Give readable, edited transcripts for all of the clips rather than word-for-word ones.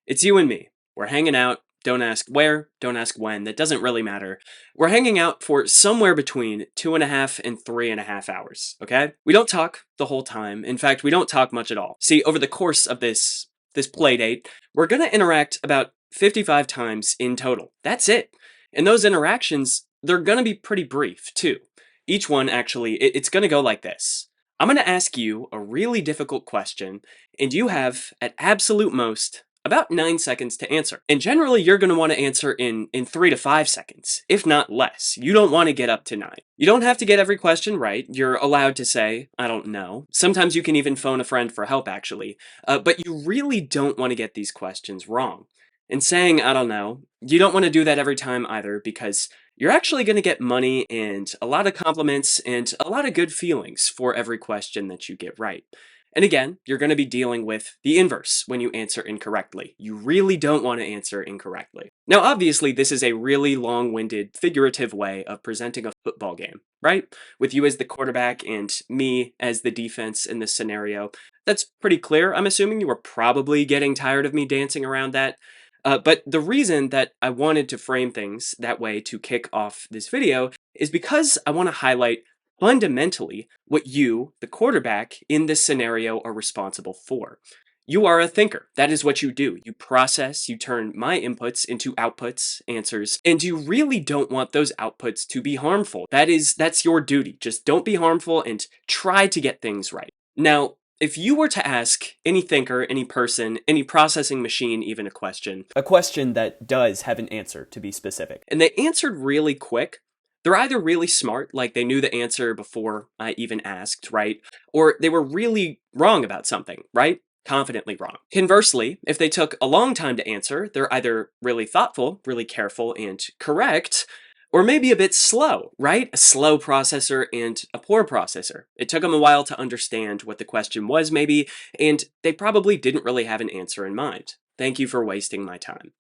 It's you and me. We're hanging out. Don't ask where, don't ask when. That doesn't really matter. We're hanging out for somewhere between 2.5 and 3.5 hours, okay? We don't talk the whole time. In fact, we don't talk much at all. See, over the course of this play date, we're gonna interact about 55 times in total. That's it. And those interactions, they're gonna be pretty brief, too. Each one, actually, it's gonna go like this. I'm gonna ask you a really difficult question, and you have, at absolute most, about 9 seconds to answer. And generally, you're going to want to answer in 3 to 5 seconds, if not less. You don't want to get up to 9. You don't have to get every question right. You're allowed to say, I don't know. Sometimes you can even phone a friend for help, actually. But you really don't want to get these questions wrong. And saying, I don't know, you don't want to do that every time either, because you're actually going to get money and a lot of compliments and a lot of good feelings for every question that you get right. And again, you're going to be dealing with the inverse when you answer incorrectly. You really don't want to answer incorrectly. Now, obviously, this is a really long-winded, figurative way of presenting a football game, right? With you as the quarterback and me as the defense in this scenario. That's pretty clear. I'm assuming you were probably getting tired of me dancing around that. But the reason that I wanted to frame things that way to kick off this video is because I want to highlight fundamentally what you, the quarterback, in this scenario are responsible for. You are a thinker. That is what you do. You process, you turn my inputs into outputs, answers, and you really don't want those outputs to be harmful. That's your duty. Just don't be harmful and try to get things right. Now, if you were to ask any thinker, any person, any processing machine even a question that does have an answer, to be specific, and they answered really quick, they're either really smart, like they knew the answer before I even asked, right? Or they were really wrong about something, right? Confidently wrong. Conversely, if they took a long time to answer, they're either really thoughtful, really careful, and correct, or maybe a bit slow, right? A slow processor and a poor processor. It took them a while to understand what the question was, maybe, and they probably didn't really have an answer in mind. Thank you for wasting my time.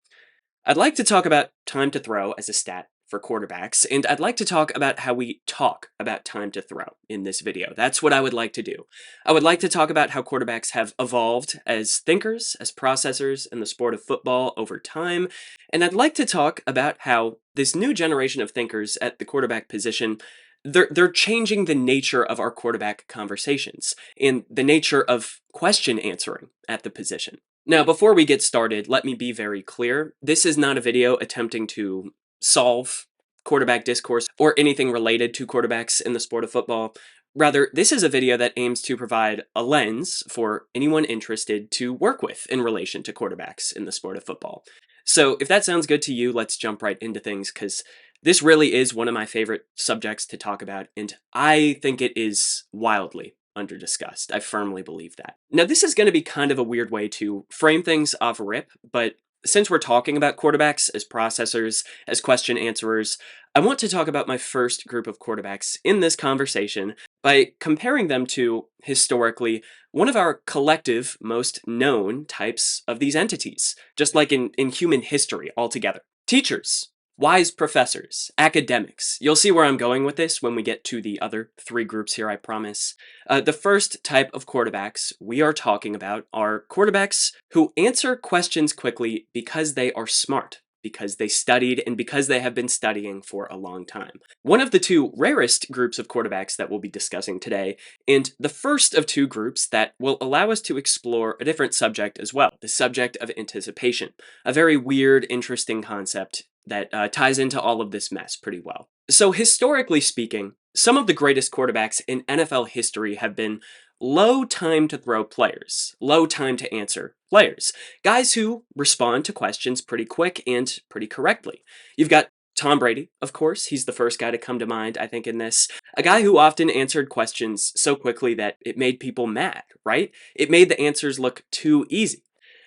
I'd like to talk about time to throw as a stat for quarterbacks, and I'd like to talk about how we talk about time to throw in this video. That's what I would like to do. I would like to talk about how quarterbacks have evolved as thinkers, as processors in the sport of football over time, and I'd like to talk about how this new generation of thinkers at the quarterback position they're changing the nature of our quarterback conversations and the nature of question answering at the position. Now, before we get started, let me be very clear. This is not a video attempting to solve quarterback discourse or anything related to quarterbacks in the sport of football. Rather, this is a video that aims to provide a lens for anyone interested to work with in relation to quarterbacks in the sport of football. So if that sounds good to you, let's jump right into things, because this really is one of my favorite subjects to talk about, and I think it is wildly underdiscussed. I firmly believe that. Now, this is going to be kind of a weird way to frame things off rip, but since we're talking about quarterbacks as processors, as question answerers, I want to talk about my first group of quarterbacks in this conversation by comparing them to, historically, one of our collective most known types of these entities, just like in human history altogether. Teachers. Wise professors, academics. You'll see where I'm going with this when we get to the other three groups here, I promise. The first type of quarterbacks we are talking about are quarterbacks who answer questions quickly because they are smart, because they studied, and because they have been studying for a long time. One of the two rarest groups of quarterbacks that we'll be discussing today, and the first of two groups that will allow us to explore a different subject as well, the subject of anticipation. A very weird, interesting concept that ties into all of this mess pretty well. So historically speaking, some of the greatest quarterbacks in NFL history have been low time to throw players, low time to answer players, guys who respond to questions pretty quick and pretty correctly. You've got Tom Brady, of course. He's the first guy to come to mind, I think, in this. A guy who often answered questions so quickly that it made people mad, right? It made the answers look too easy.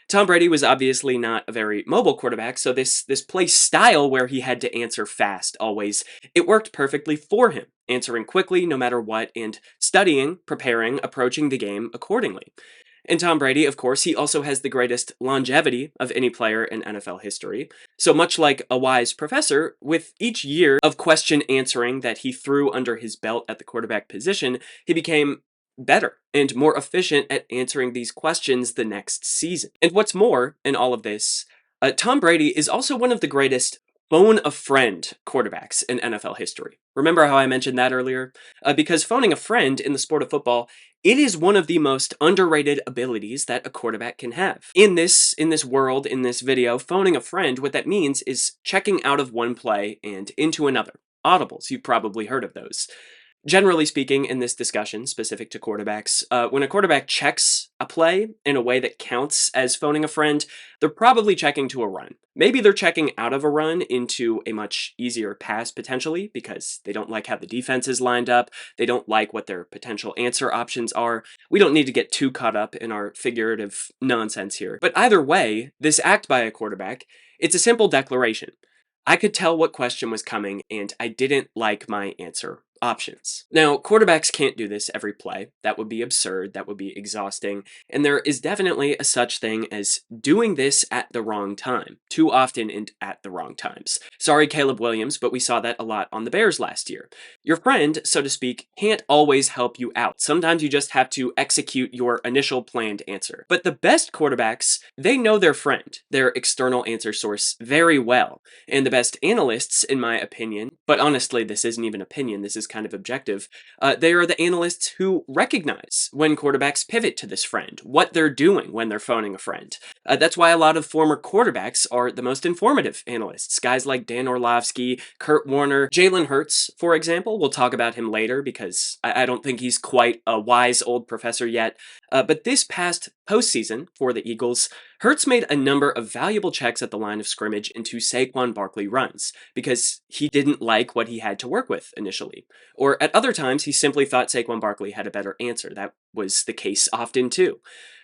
Tom Brady was obviously not a very mobile quarterback, so this play style where he had to answer fast always, it worked perfectly for him, answering quickly no matter what, and studying, preparing, approaching the game accordingly. And Tom Brady, of course, he also has the greatest longevity of any player in NFL history. So much like a wise professor, with each year of question answering that he threw under his belt at the quarterback position, he became better and more efficient at answering these questions the next season. And what's more in all of this, Tom Brady is also one of the greatest phone a friend quarterbacks in NFL history. Remember how I mentioned that earlier? Because phoning a friend in the sport of football, it is one of the most underrated abilities that a quarterback can have. In this world, in this video, phoning a friend, what that means is checking out of one play and into another. Audibles, you've probably heard of those. Generally speaking, in this discussion, specific to quarterbacks, when a quarterback checks a play in a way that counts as phoning a friend, they're probably checking to a run. Maybe they're checking out of a run into a much easier pass potentially because they don't like how the defense is lined up. They don't like what their potential answer options are. We don't need to get too caught up in our figurative nonsense here. But either way, this act by a quarterback, it's a simple declaration. I could tell what question was coming, and I didn't like my answer options. Now, quarterbacks can't do this every play. That would be absurd, that would be exhausting, and there is definitely a such thing as doing this at the wrong time, too often and at the wrong times. Sorry, Caleb Williams, but we saw that a lot on the Bears last year. Your friend, so to speak, can't always help you out. Sometimes you just have to execute your initial planned answer. But the best quarterbacks, they know their friend, their external answer source, very well. And the best analysts, in my opinion, but honestly, this isn't even opinion, this is kind of objective, they are the analysts who recognize when quarterbacks pivot to this friend, what they're doing when they're phoning a friend. That's why a lot of former quarterbacks are the most informative analysts. Guys like Dan Orlovsky, Kurt Warner, Jalen Hurts, for example. We'll talk about him later because I don't think he's quite a wise old professor yet. But this past postseason for the Eagles, Hurts made a number of valuable checks at the line of scrimmage into Saquon Barkley runs because he didn't like what he had to work with initially. Or at other times, he simply thought Saquon Barkley had a better answer. That was the case often too.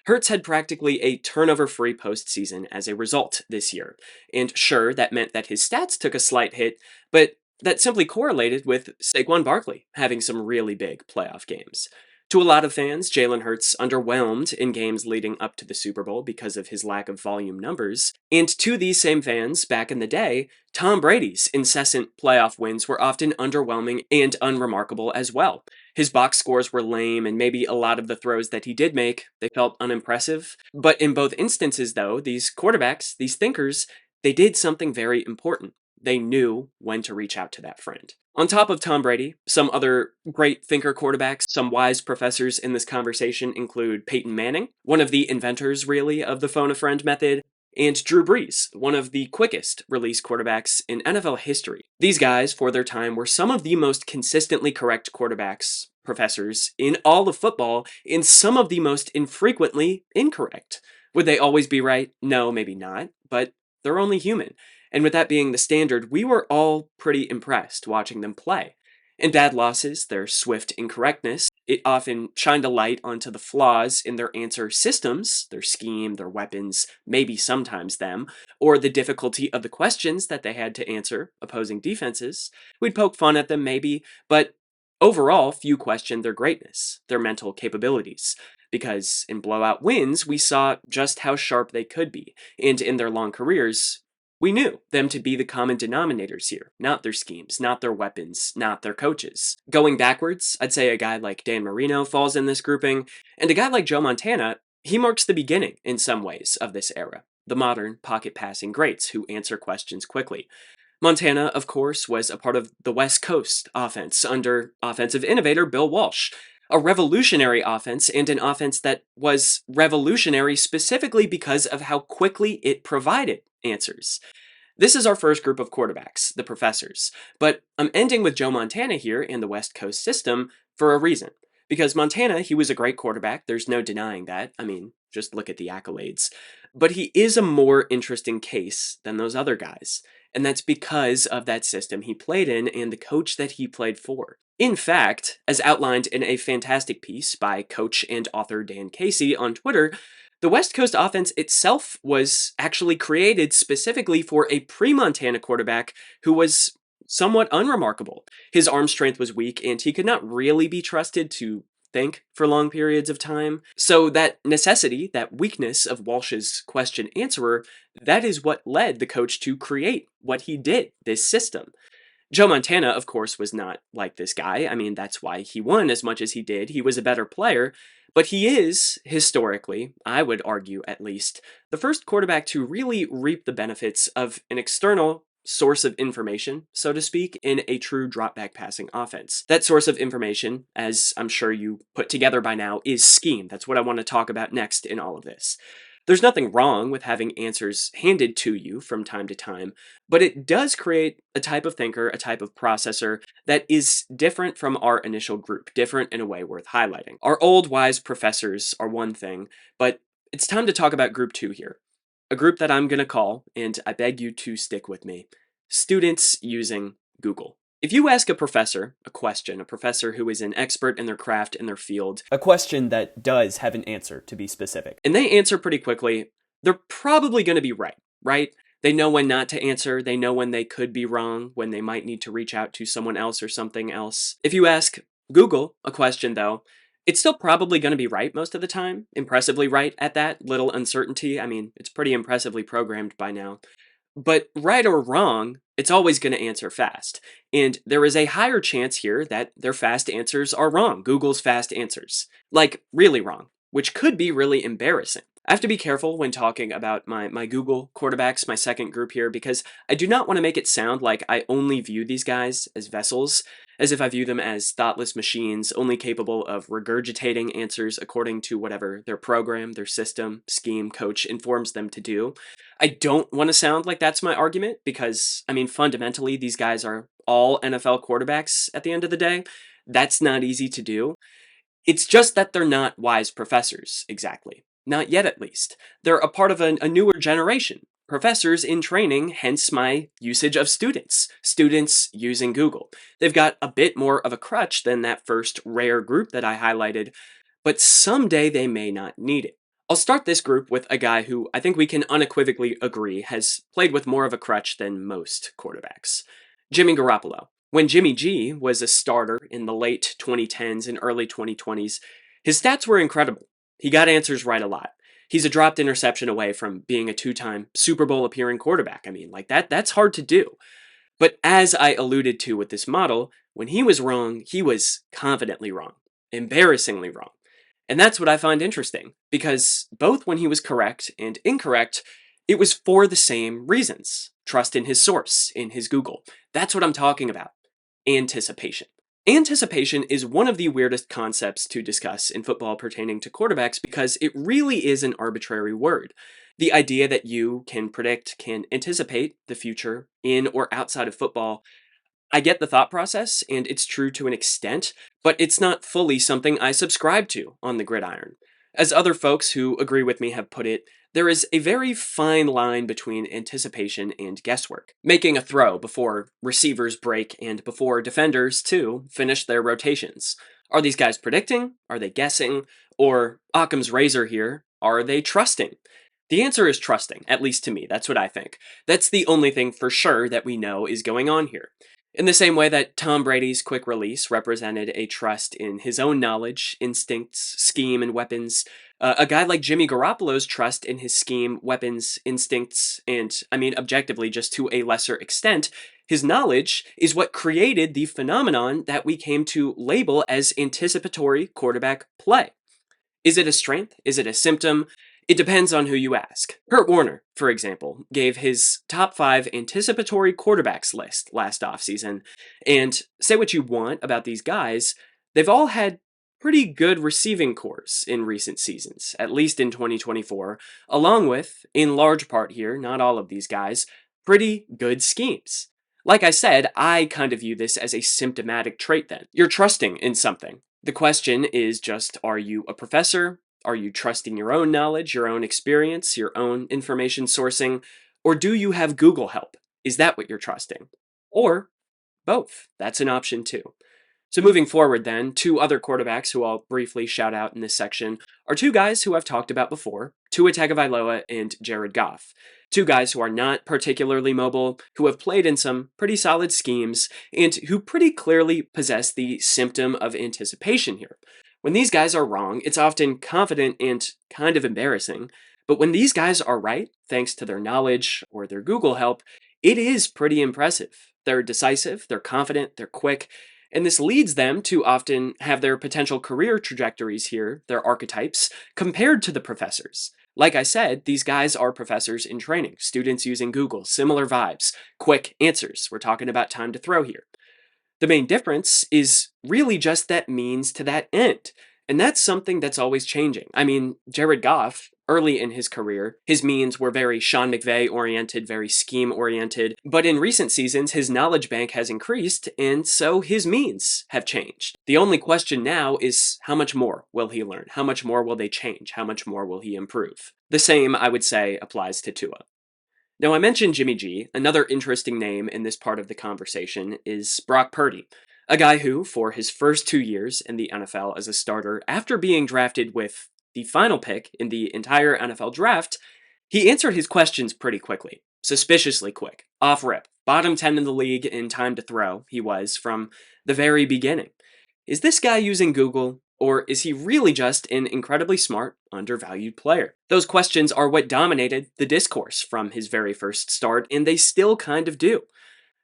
Hurts had practically a turnover-free postseason as a result this year. And sure, that meant that his stats took a slight hit, but that simply correlated with Saquon Barkley having some really big playoff games. To a lot of fans, Jalen Hurts underwhelmed in games leading up to the Super Bowl because of his lack of volume numbers. And to these same fans, back in the day, Tom Brady's incessant playoff wins were often underwhelming and unremarkable as well. His box scores were lame, and maybe a lot of the throws that he did make, they felt unimpressive. But in both instances, though, these quarterbacks, these thinkers, they did something very important. They knew when to reach out to that friend. On top of Tom Brady, some other great thinker quarterbacks, some wise professors in this conversation include Peyton Manning, one of the inventors, really, of the phone a friend method, and Drew Brees, one of the quickest release quarterbacks in NFL history. These guys, for their time, were some of the most consistently correct quarterbacks, professors, in all of football, and some of the most infrequently incorrect. Would they always be right? No, maybe not, but they're only human. And with that being the standard, we were all pretty impressed watching them play. In bad losses, their swift incorrectness, it often shined a light onto the flaws in their answer systems, their scheme, their weapons, maybe sometimes them, or the difficulty of the questions that they had to answer opposing defenses. We'd poke fun at them maybe, but overall, few questioned their greatness, their mental capabilities. Because in blowout wins, we saw just how sharp they could be, and in their long careers, we knew them to be the common denominators here, not their schemes, not their weapons, not their coaches. Going backwards, I'd say a guy like Dan Marino falls in this grouping, and a guy like Joe Montana, he marks the beginning, in some ways, of this era. The modern pocket passing greats who answer questions quickly. Montana, of course, was a part of the West Coast offense under offensive innovator Bill Walsh. A revolutionary offense, and an offense that was revolutionary specifically because of how quickly it provided answers. This is our first group of quarterbacks, the professors, but I'm ending with Joe Montana here in the West Coast system for a reason. Because Montana, he was a great quarterback, there's no denying that. I mean, just look at the accolades. But he is a more interesting case than those other guys, and that's because of that system he played in and the coach that he played for. In fact, as outlined in a fantastic piece by coach and author Dan Casey on Twitter, the West Coast offense itself was actually created specifically for a pre-Montana quarterback who was somewhat unremarkable. His arm strength was weak, and he could not really be trusted to think for long periods of time. So that necessity, that weakness of Walsh's question answerer, that is what led the coach to create what he did, this system. Joe Montana, of course, was not like this guy. I mean, that's why he won as much as he did. He was a better player, but he is, historically, I would argue at least, the first quarterback to really reap the benefits of an external source of information, so to speak, in a true drop back passing offense. That source of information, as I'm sure you put together by now, is scheme. That's what I want to talk about next in all of this. There's nothing wrong with having answers handed to you from time to time, but it does create a type of thinker, a type of processor that is different from our initial group, different in a way worth highlighting. Our old wise professors are one thing, but it's time to talk about group two here. A group that I'm going to call, and I beg you to stick with me, students using Google. If you ask a professor a question, a professor who is an expert in their craft, in their field, a question that does have an answer, to be specific, and they answer pretty quickly, they're probably going to be right, right? They know when not to answer, they know when they could be wrong, when they might need to reach out to someone else or something else. If you ask Google a question, though, it's still probably going to be right most of the time, impressively right at that, little uncertainty. I mean, it's pretty impressively programmed by now. But right or wrong, it's always going to answer fast. And there is a higher chance here that their fast answers are wrong, Google's fast answers. Like, really wrong, which could be really embarrassing. I have to be careful when talking about my Google quarterbacks, my second group here, because I do not want to make it sound like I only view these guys as vessels, as if I view them as thoughtless machines only capable of regurgitating answers according to whatever their program, their system, scheme, coach informs them to do. I don't want to sound like that's my argument because, I mean, fundamentally, these guys are all NFL quarterbacks at the end of the day. That's not easy to do. It's just that they're not wise professors, exactly. Not yet, at least. They're a part of a newer generation. Professors in training, hence my usage of students. Students using Google. They've got a bit more of a crutch than that first rare group that I highlighted, but someday they may not need it. I'll start this group with a guy who I think we can unequivocally agree has played with more of a crutch than most quarterbacks. Jimmy Garoppolo. When Jimmy G was a starter in the late 2010s and early 2020s, his stats were incredible. He got answers right a lot. He's a dropped interception away from being a two-time Super Bowl appearing quarterback. I mean, like that's hard to do. But as I alluded to with this model, when he was wrong, he was confidently wrong, embarrassingly wrong. And that's what I find interesting, because both when he was correct and incorrect, it was for the same reasons. Trust in his source, in his Google. That's what I'm talking about. Anticipation. Anticipation is one of the weirdest concepts to discuss in football pertaining to quarterbacks because it really is an arbitrary word. The idea that you can predict, can anticipate the future in or outside of football, I get the thought process, and it's true to an extent, but it's not fully something I subscribe to on the gridiron. As other folks who agree with me have put it, there is a very fine line between anticipation and guesswork. Making a throw before receivers break and before defenders, too, finish their rotations. Are these guys predicting? Are they guessing? Or, Occam's razor here, are they trusting? The answer is trusting, at least to me. That's what I think. That's the only thing for sure that we know is going on here. In the same way that Tom Brady's quick release represented a trust in his own knowledge, instincts, scheme, and weapons, a guy like Jimmy Garoppolo's trust in his scheme, weapons, instincts, and, I mean, objectively, just to a lesser extent, his knowledge is what created the phenomenon that we came to label as anticipatory quarterback play. Is it a strength? Is it a symptom? It depends on who you ask. Kurt Warner, for example, gave his top 5 anticipatory quarterbacks list last offseason, and say what you want about these guys, they've all had pretty good receiving cores in recent seasons, at least in 2024, along with, in large part here, not all of these guys, pretty good schemes. Like I said, I kind of view this as a symptomatic trait then. You're trusting in something. The question is just, are you a professor? Are you trusting your own knowledge, your own experience, your own information sourcing? Or do you have Google help? Is that what you're trusting? Or both. That's an option too. So moving forward then, 2 other quarterbacks who I'll briefly shout out in this section are 2 guys who I've talked about before, Tua Tagovailoa and Jared Goff. 2 guys who are not particularly mobile, who have played in some pretty solid schemes, and who pretty clearly possess the symptom of anticipation here. When these guys are wrong, it's often confident and kind of embarrassing, but when these guys are right, thanks to their knowledge or their Google help, it is pretty impressive. They're decisive, they're confident, they're quick, and this leads them to often have their potential career trajectories here, their archetypes, compared to the professors. Like I said, these guys are professors in training, students using Google, similar vibes, quick answers. We're talking about time to throw here. The main difference is really just that means to that end. And that's something that's always changing. I mean, Jared Goff, early in his career, his means were very Sean McVay oriented, very scheme oriented. But in recent seasons, his knowledge bank has increased, and so his means have changed. The only question now is how much more will he learn? How much more will they change? How much more will he improve? The same, I would say, applies to Tua. Now, I mentioned Jimmy G. Another interesting name in this part of the conversation is Brock Purdy, a guy who, for his first 2 years in the NFL as a starter, after being drafted with the final pick in the entire NFL draft, he answered his questions pretty quickly, suspiciously quick, off rip. Bottom 10 in the league in time to throw, he was from the very beginning. Is this guy using Google, or is he really just an incredibly smart, undervalued player? Those questions are what dominated the discourse from his very first start, and they still kind of do.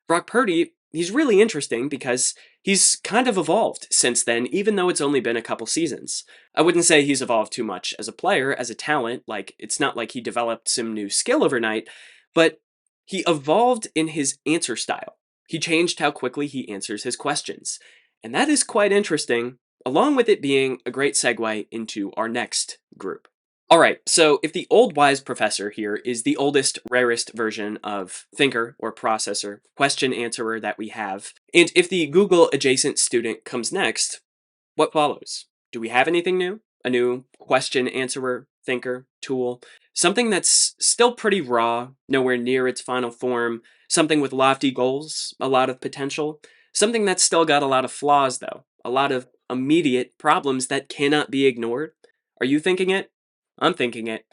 Brock Purdy, he's really interesting because he's kind of evolved since then, even though it's only been a couple seasons. I wouldn't say he's evolved too much as a player, as a talent, like it's not like he developed some new skill overnight, but he evolved in his answer style. He changed how quickly he answers his questions. And that is quite interesting, along with it being a great segue into our next group. Alright, so if the old wise professor here is the oldest, rarest version of thinker or processor, question answerer that we have, and if the Google adjacent student comes next, what follows? Do we have anything new? A new question answerer, thinker, tool? Something that's still pretty raw, nowhere near its final form, something with lofty goals, a lot of potential, something that's still got a lot of flaws though, a lot of immediate problems that cannot be ignored. Are you thinking it? I'm thinking it.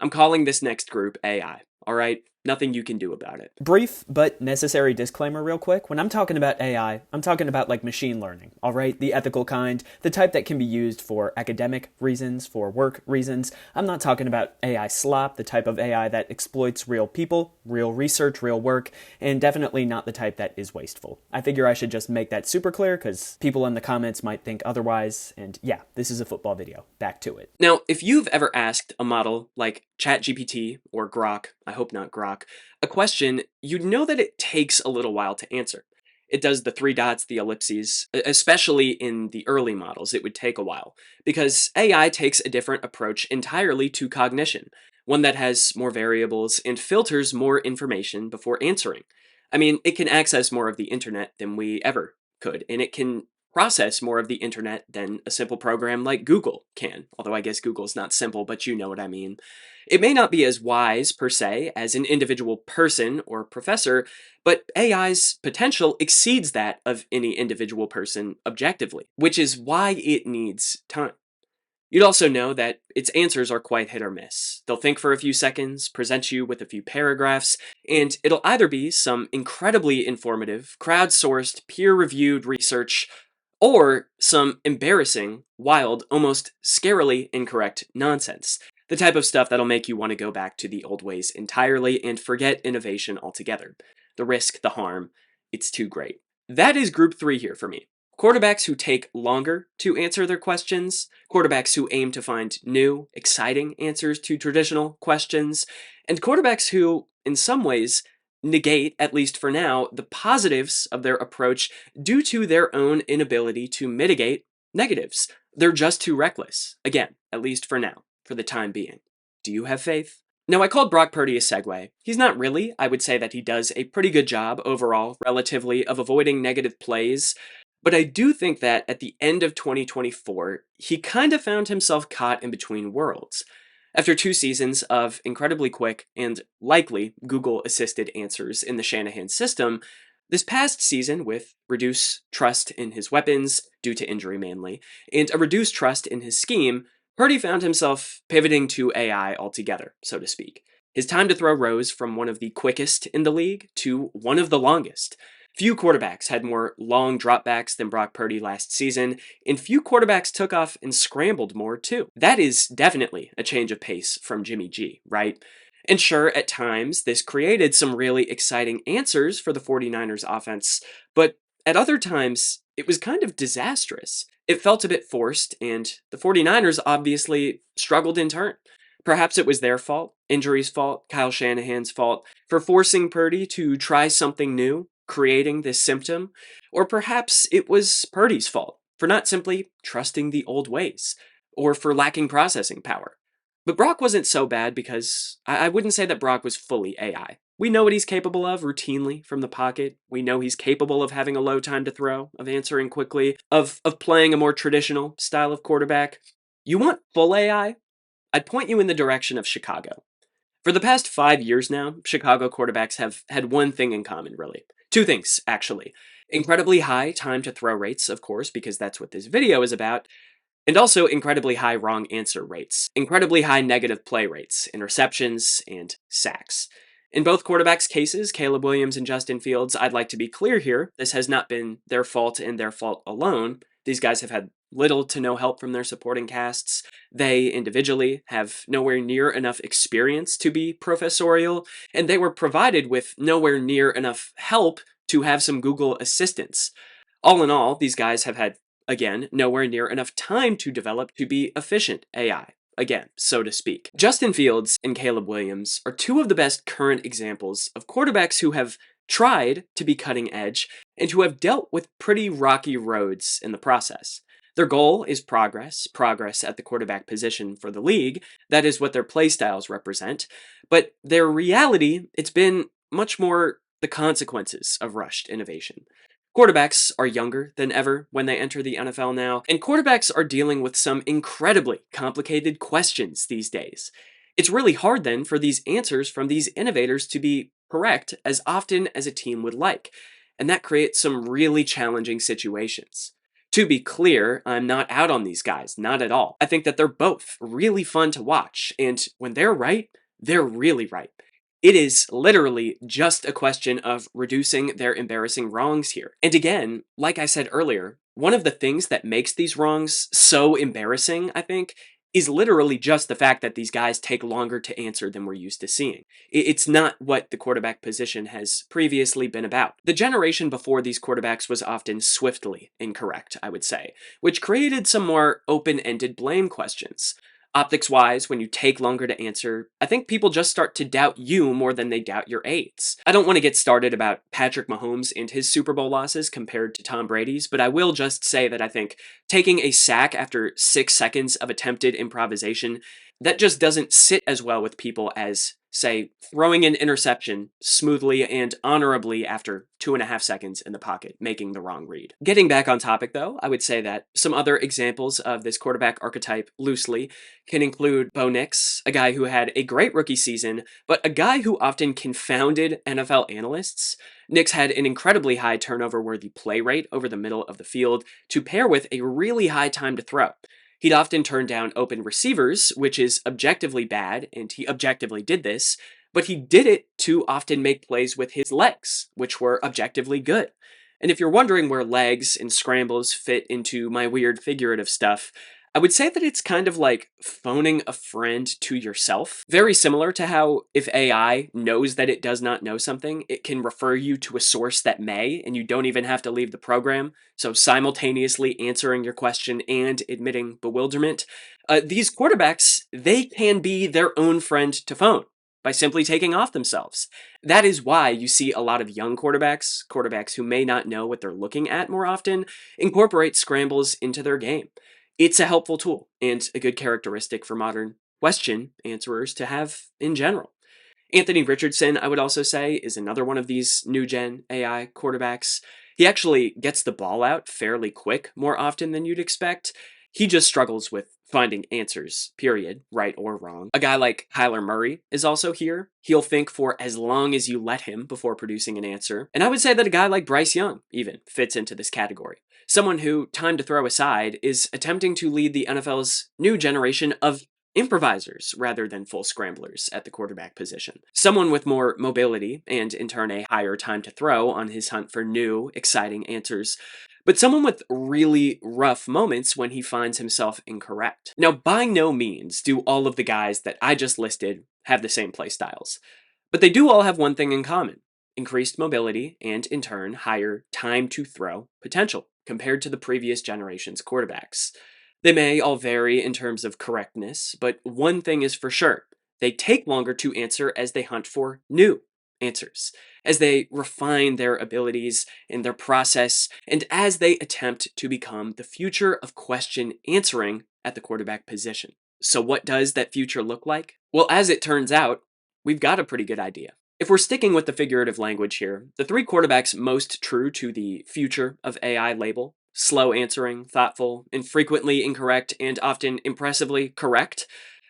I'm calling this next group AI, alright? Nothing you can do about it. Brief but necessary disclaimer real quick. When I'm talking about AI, I'm talking about like machine learning, all right? The ethical kind, the type that can be used for academic reasons, for work reasons. I'm not talking about AI slop, the type of AI that exploits real people, real research, real work, and definitely not the type that is wasteful. I figure I should just make that super clear because people in the comments might think otherwise, and yeah, this is a football video. Back to it. Now, if you've ever asked a model like ChatGPT or Grok, I hope not Grok, a question, you'd know that it takes a little while to answer. It does the three dots, the ellipses, especially in the early models, it would take a while, because AI takes a different approach entirely to cognition, one that has more variables and filters more information before answering. I mean, it can access more of the internet than we ever could, and it can process more of the internet than a simple program like Google can, although I guess Google's not simple, but you know what I mean. It may not be as wise, per se, as an individual person or professor, but AI's potential exceeds that of any individual person objectively, which is why it needs time. You'd also know that its answers are quite hit or miss. They'll think for a few seconds, present you with a few paragraphs, and it'll either be some incredibly informative, crowdsourced, peer-reviewed research, or some embarrassing, wild, almost scarily incorrect nonsense. The type of stuff that'll make you want to go back to the old ways entirely and forget innovation altogether. The risk, the harm, it's too great. That is group 3 here for me. Quarterbacks who take longer to answer their questions, quarterbacks who aim to find new, exciting answers to traditional questions, and quarterbacks who, in some ways, negate, at least for now, the positives of their approach due to their own inability to mitigate negatives. They're just too reckless. Again, at least for now, for the time being. Do you have faith? Now, I called Brock Purdy a segue. He's not really. I would say that he does a pretty good job overall, relatively, of avoiding negative plays. But I do think that at the end of 2024, he kind of found himself caught in between worlds. After 2 seasons of incredibly quick and likely Google-assisted answers in the Shanahan system, this past season, with reduced trust in his weapons, due to injury mainly, and a reduced trust in his scheme, Purdy found himself pivoting to AI altogether, so to speak. His time to throw rose from one of the quickest in the league to one of the longest. Few quarterbacks had more long dropbacks than Brock Purdy last season, and few quarterbacks took off and scrambled more too. That is definitely a change of pace from Jimmy G, right? And sure, at times, this created some really exciting answers for the 49ers offense, but at other times, it was kind of disastrous. It felt a bit forced, and the 49ers obviously struggled in turn. Perhaps it was their fault, injuries' fault, Kyle Shanahan's fault, for forcing Purdy to try something new, creating this symptom, or perhaps it was Purdy's fault for not simply trusting the old ways, or for lacking processing power. But Brock wasn't so bad because I wouldn't say that Brock was fully AI. We know what he's capable of routinely from the pocket. We know he's capable of having a low time to throw, of answering quickly, of playing a more traditional style of quarterback. You want full AI? I'd point you in the direction of Chicago. For the past 5 years now, Chicago quarterbacks have had one thing in common, really. Two things, actually. Incredibly high time to throw rates, of course, because that's what this video is about, and also incredibly high wrong answer rates, incredibly high negative play rates, interceptions, and sacks. In both quarterbacks' cases, Caleb Williams and Justin Fields, I'd like to be clear here, this has not been their fault and their fault alone. These guys have had little to no help from their supporting casts. They individually have nowhere near enough experience to be professorial, and they were provided with nowhere near enough help to have some Google assistance. All in all, these guys have had, again, nowhere near enough time to develop to be efficient AI. Again, so to speak. Justin Fields and Caleb Williams are two of the best current examples of quarterbacks who have tried to be cutting edge and who have dealt with pretty rocky roads in the process. Their goal is progress at the quarterback position for the league. That is what their playstyles represent. But their reality, it's been much more the consequences of rushed innovation. Quarterbacks are younger than ever when they enter the NFL now, and quarterbacks are dealing with some incredibly complicated questions these days. It's really hard then for these answers from these innovators to be correct as often as a team would like, and that creates some really challenging situations. To be clear, I'm not out on these guys, not at all. I think that they're both really fun to watch, and when they're right, they're really right. It is literally just a question of reducing their embarrassing wrongs here. And again, like I said earlier, one of the things that makes these wrongs so embarrassing, I think, is literally just the fact that these guys take longer to answer than we're used to seeing. It's not what the quarterback position has previously been about. The generation before these quarterbacks was often swiftly incorrect, I would say, which created some more open-ended blame questions. Optics wise, when you take longer to answer, I think people just start to doubt you more than they doubt your aides. I don't want to get started about Patrick Mahomes and his Super Bowl losses compared to Tom Brady's, but I will just say that I think taking a sack after 6 seconds of attempted improvisation, that just doesn't sit as well with people as, say, throwing an interception smoothly and honorably after 2.5 seconds in the pocket, making the wrong read. Getting back on topic though, I would say that some other examples of this quarterback archetype loosely can include Bo Nix, a guy who had a great rookie season, but a guy who often confounded NFL analysts. Nix had an incredibly high turnover-worthy play rate over the middle of the field to pair with a really high time to throw. He'd often turn down open receivers, which is objectively bad, and he objectively did this, but he did it to often make plays with his legs, which were objectively good. And if you're wondering where legs and scrambles fit into my weird figurative stuff, I would say that it's kind of like phoning a friend to yourself. Very similar to how if AI knows that it does not know something, it can refer you to a source that may, and you don't even have to leave the program. So simultaneously answering your question and admitting bewilderment. These quarterbacks, they can be their own friend to phone by simply taking off themselves. That is why you see a lot of young quarterbacks who may not know what they're looking at more often, incorporate scrambles into their game. It's a helpful tool and a good characteristic for modern question answerers to have in general. Anthony Richardson, I would also say, is another one of these new gen AI quarterbacks. He actually gets the ball out fairly quick more often than you'd expect. He just struggles with finding answers, period, right or wrong. A guy like Kyler Murray is also here. He'll think for as long as you let him before producing an answer. And I would say that a guy like Bryce Young even fits into this category. Someone who, time to throw aside, is attempting to lead the NFL's new generation of improvisers rather than full scramblers at the quarterback position. Someone with more mobility and in turn a higher time to throw on his hunt for new, exciting answers, but someone with really rough moments when he finds himself incorrect. Now, by no means do all of the guys that I just listed have the same play styles. But they do all have one thing in common: increased mobility and, in turn, higher time to throw potential compared to the previous generation's quarterbacks. They may all vary in terms of correctness, but one thing is for sure: they take longer to answer as they hunt for new answers, as they refine their abilities and their process, and as they attempt to become the future of question answering at the quarterback position. So, what does that future look like? Well, as it turns out, we've got a pretty good idea. If we're sticking with the figurative language here, the three quarterbacks most true to the future of AI label: slow answering, thoughtful, infrequently incorrect, and often impressively correct,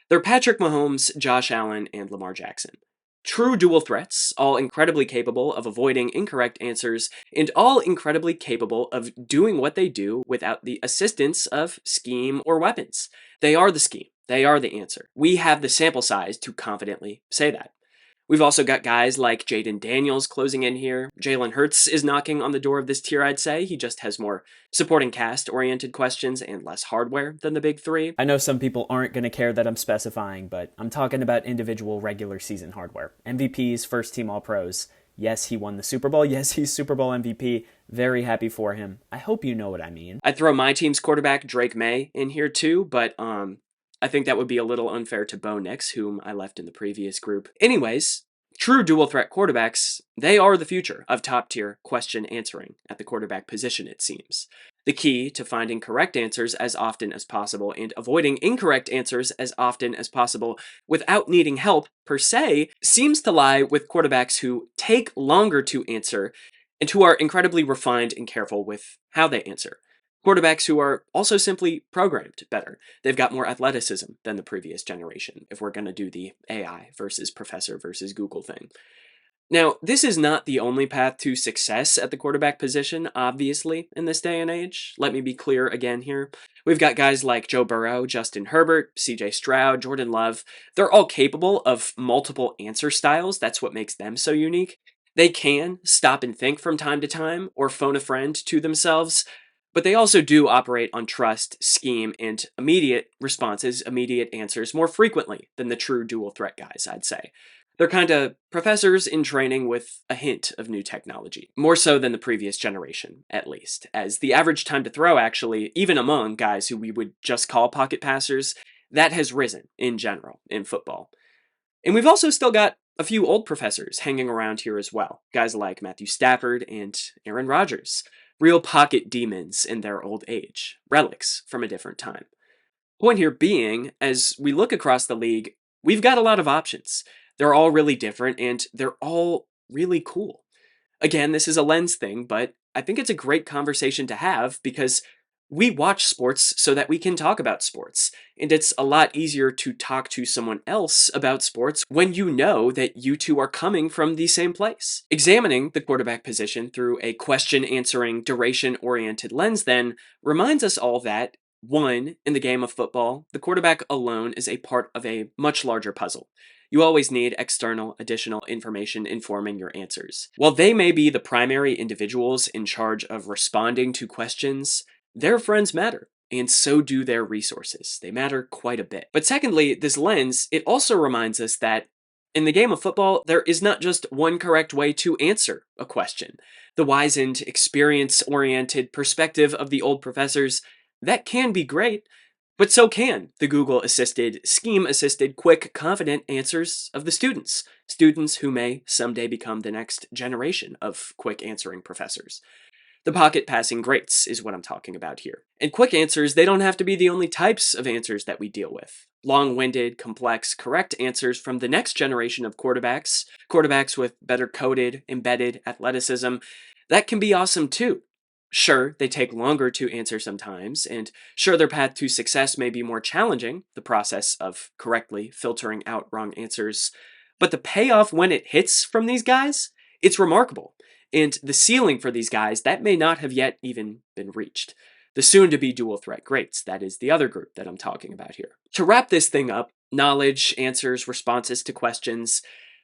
they're Patrick Mahomes, Josh Allen, and Lamar Jackson. True dual threats, all incredibly capable of avoiding incorrect answers, and all incredibly capable of doing what they do without the assistance of scheme or weapons. They are the scheme. They are the answer. We have the sample size to confidently say that. We've also got guys like Jaden Daniels closing in here. Jalen Hurts is knocking on the door of this tier, I'd say. He just has more supporting cast-oriented questions and less hardware than the big three. I know some people aren't going to care that I'm specifying, but I'm talking about individual regular season hardware. MVPs, first team All-Pros. Yes, he won the Super Bowl. Yes, he's Super Bowl MVP. Very happy for him. I hope you know what I mean. I'd throw my team's quarterback, Drake May, in here too, but I think that would be a little unfair to Bo Nix, whom I left in the previous group. Anyways, true dual threat quarterbacks, they are the future of top tier question answering at the quarterback position, it seems. The key to finding correct answers as often as possible and avoiding incorrect answers as often as possible without needing help per se seems to lie with quarterbacks who take longer to answer and who are incredibly refined and careful with how they answer. Quarterbacks who are also simply programmed better. They've got more athleticism than the previous generation, if we're going to do the AI versus professor versus Google thing. Now, this is not the only path to success at the quarterback position, obviously, in this day and age. Let me be clear again here. We've got guys like Joe Burrow, Justin Herbert, CJ Stroud, Jordan Love. They're all capable of multiple answer styles. That's what makes them so unique. They can stop and think from time to time or phone a friend to themselves, but they also do operate on trust, scheme, and immediate responses, immediate answers more frequently than the true dual threat guys, I'd say. They're kind of professors in training with a hint of new technology, more so than the previous generation, at least, as the average time to throw actually, even among guys who we would just call pocket passers, that has risen in general in football. And we've also still got a few old professors hanging around here as well, guys like Matthew Stafford and Aaron Rodgers. Real pocket demons in their old age, relics from a different time. Point here being, as we look across the league, we've got a lot of options. They're all really different and they're all really cool. Again, this is a lens thing, but I think it's a great conversation to have because we watch sports so that we can talk about sports. And it's a lot easier to talk to someone else about sports when you know that you two are coming from the same place. Examining the quarterback position through a question-answering, duration-oriented lens then reminds us all that, one, in the game of football, the quarterback alone is a part of a much larger puzzle. You always need external, additional information informing your answers. While they may be the primary individuals in charge of responding to questions, their friends matter, and so do their resources. They matter quite a bit. But secondly, this lens, it also reminds us that in the game of football, there is not just one correct way to answer a question. The wizened, experience-oriented perspective of the old professors, that can be great, but so can the Google-assisted, scheme-assisted, quick, confident answers of the students. Students who may someday become the next generation of quick answering professors. The pocket passing greats is what I'm talking about here. And quick answers, they don't have to be the only types of answers that we deal with. Long-winded, complex, correct answers from the next generation of quarterbacks with better coded, embedded athleticism, that can be awesome too. Sure, they take longer to answer sometimes, and sure, their path to success may be more challenging, the process of correctly filtering out wrong answers, but the payoff when it hits from these guys, it's remarkable. And the ceiling for these guys, that may not have yet even been reached. The soon-to-be dual threat greats, that is the other group that I'm talking about here. To wrap this thing up, knowledge, answers, responses to questions,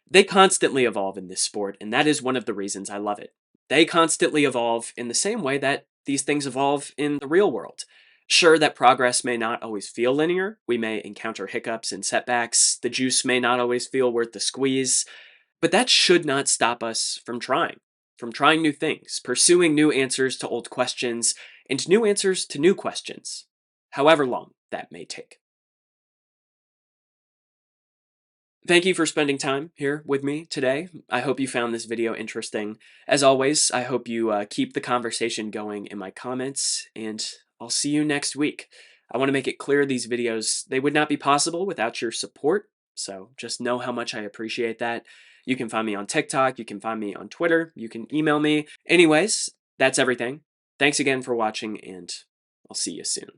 they constantly evolve in this sport, and that is one of the reasons I love it. They constantly evolve in the same way that these things evolve in the real world. Sure, that progress may not always feel linear. We may encounter hiccups and setbacks. The juice may not always feel worth the squeeze. But that should not stop us from trying new things, pursuing new answers to old questions, and new answers to new questions, however long that may take. Thank you for spending time here with me today. I hope you found this video interesting. As always, I hope you keep the conversation going in my comments, and I'll see you next week. I want to make it clear these videos, they would not be possible without your support, so just know how much I appreciate that. You can find me on TikTok, you can find me on Twitter, you can email me. Anyways, that's everything. Thanks again for watching, and I'll see you soon.